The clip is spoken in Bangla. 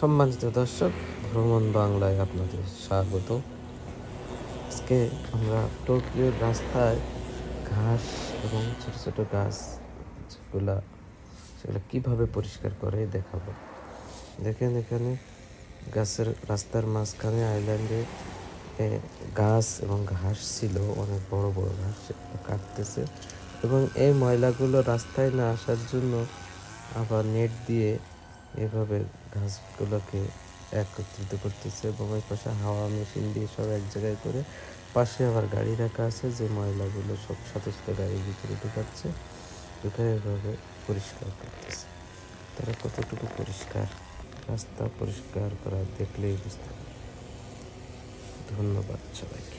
সম্মানিত দর্শক, ভ্রমণ বাংলায় আপনাদের স্বাগত। আজকে আমরা টোকিওর রাস্তায় ঘাস এবং ছোট ছোট গাছ সেগুলো কিভাবে পরিষ্কার করে দেখাবো। দেখেন, এখানে গাছের রাস্তার মাঝখানে আইল্যান্ডে গাছ এবং ঘাস ছিল, অনেক বড় বড় ঘাস, সেগুলো কাটতেছে এবং এই ময়লাগুলো রাস্তায় না আসার জন্য আবার নেট দিয়ে এভাবে ঘাসগুলোকে একত্রিত করতেছে এবং ওই পাশে হাওয়া মেশিন দিয়ে সব এক জায়গায় করে পাশে আবার গাড়ি রাখা আছে, যে ময়লাগুলো সব সাথে সাথে গাড়ির ভিতরে ঢুকাচ্ছে, ঢুকে এভাবে পরিষ্কার করতেছে। তারা কতটুকু পরিষ্কার, রাস্তা পরিষ্কার করা দেখলেই বুঝতে পারে। ধন্যবাদ সবাইকে।